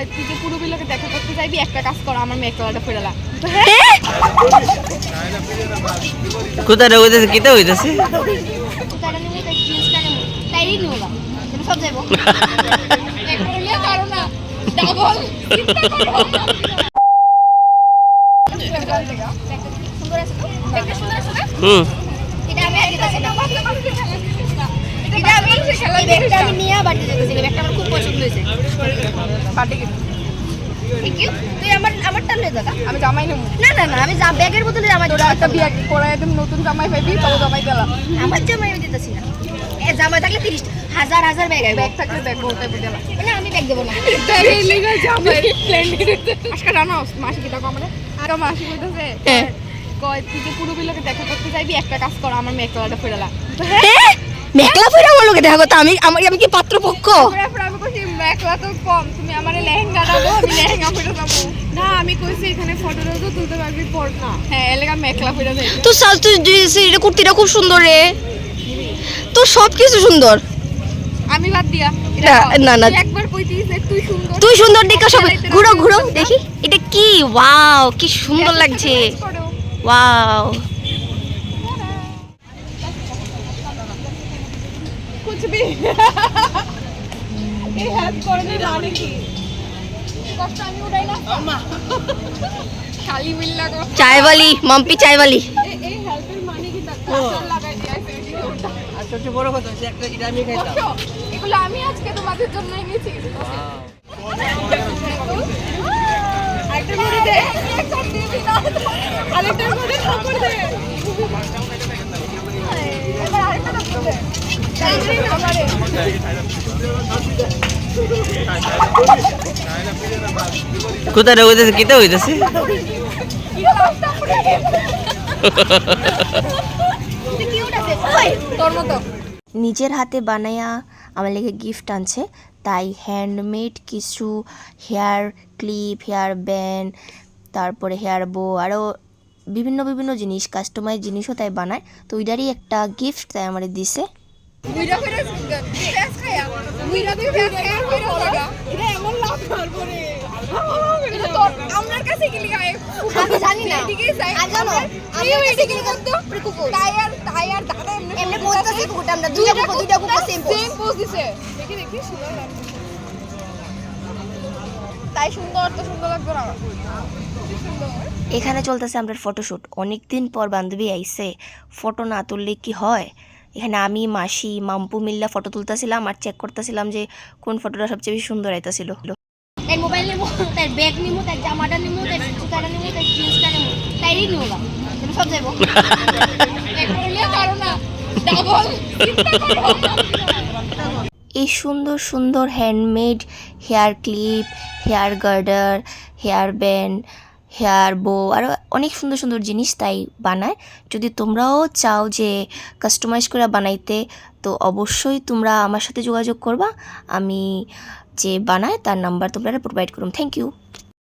কয় তুই যে পুরো বিলকে দেখা করতে যাইবি, একটা কাজ কর, আমার মেকলাটা ফেরালা। কোথায় হইতেছে, কিতা হইতেছে? তারা নিমু তাই জিনিসটা নিমু তাইরই নিমু গা তুমি সব যাইবো একবার নিয়ে কারো না ডাবল সুন্দর আছে তো দেখতে সুন্দর আছে না এটা আমি আগে দিতেছি না এটা আমি এই ব্যাগটা আমি নিয়ে বাড়িতে যেতেছি ব্যাগটা আমার খুব পছন্দ হয়েছে পার্টি কি থ্যাংক ইউ তুই আমারটা লয়ে যা আমি জামাই নেব না না না আমি ব্যাগের বদলে জামাই তোরা একটা বিয়ে করে একদম নতুন জামাই পাইবি, তবে জামাই দিলাম। আমার জামাই আমি দিতেছি না এ জামাই থাকলে 30 হাজার ব্যাগ আইবে ব্যাগ থাকলে ব্যাগ ওটাই দিলাম। না আমি ব্যাগ দেব না ব্যাগে লিগা জামাই প্ল্যান্ডেড আজকে জানো মাসি কি টাকা আমারে আর মাসি কইতাছে কয় তুই যে পুরো বিলকে দেখা করতে যাইবি, একটা কাজ কর, আমার মেকলাটা ফেরালা। মেকলা ফিরা আমার লোকে দেখা কথা আমি কি পাত্রপক্ষ তারপরে আমি কইছি মেকলা তো কম, তুমি আমারে লেহেঙ্গা দাও, আমি লেহেঙ্গা পরে যাবো। না আমি কইছি এখানে ফটোটা তো তুলতে পারবি পর না। হ্যাঁ এলাকা মেকলা পরে যাই। তো সাল তুই এটা কুর্তিটা খুব সুন্দর রে তো সব কিছু সুন্দর আমি বাদ দিয়া না না তুই একবার কইতিস যে তুই সুন্দর দেখা সব ঘুরো দেখি এটা কি ওয়াও কি সুন্দর লাগছে ওয়াও कुछ भी ये हेल्प करने लाने की कष्ट আমি উড়াই না খালি মিল্লা গো চায় वाली মাম্পি চায় वाली এই হেল্পের মানে কি টাকা লাগাই দিয়েছে ভিডিওটা আর সবচেয়ে বড় কথা হচ্ছে একটা এটা আমি খাইতাম। এগুলো আমি আজকে তোমাদের জন্য এনেছি আরেকটা করে দে একটা দিবি না আরেকটা করে ঠাকুর দে এবার আরেকটা ঠাকুর দে কোথায় হইতেছে, কিতা হইতেছে? নিজের হাতে বানায়া আমার লেগে গিফট আনছে তাই হ্যান্ডমেড কিছু হেয়ার ক্লিপ হেয়ার ব্যান্ড তারপরে হেয়ার বো আরও বিভিন্ন বিভিন্ন জিনিস কাস্টমাইজ জিনিসও তাই বানায় তো ওইটারই একটা গিফট তাই আমার দিছে মুইরা করে ফেস খায়া মুইরা দিয়ে ফেস খায়া কইরা লাগা এটা এমন লাভ করব রে এটা তো আমার কাছে কি লিখা আমি জানি না এদিকে যাই আর জানো আমি এদিকে করতে টায়ার দাদা এমনি বলতেছি কুকুরটা আমরা দুইটা কুকুর সেম পোজ দিছে দেখি দেখি সুন্দর লাগছে তাই সুন্দর তো সুন্দর লাগবে না এখানে চলতেছে আমরা ফটোশুট অনেকদিন পর বান্ধবী আইছে ফটো না তুললে কি হয় এখানে আমি মাসি মাম্পু মিল্লা ফটো তুলতেছিলাম আর চেক করতেছিলাম যে কোন ফটোটা সবচেয়ে বেশি সুন্দর আইতাছিল তাই মোবাইল নিমু তাই ব্যাগ নিমু তাই জামাটা নিমু তাই জুতাটা নিমু তাই জিন্সটা নিমু তাইরই নিমু গা তুমি সব যাইবো একবার নিয়ে কারো না ডাবল এই সুন্দর সুন্দর হ্যান্ডমেড হেয়ার ক্লিপ হেয়ার গার্ডার হেয়ার ব্যান্ড হেয়ার বো আরও অনেক সুন্দর সুন্দর জিনিস তাই বানায় যদি তোমরাও চাও যে কাস্টমাইজ করে বানাইতে তো অবশ্যই তোমরা আমার সাথে যোগাযোগ করবা আমি যে বানায় তার নাম্বার তোমরা প্রোভাইড করুম থ্যাংক ইউ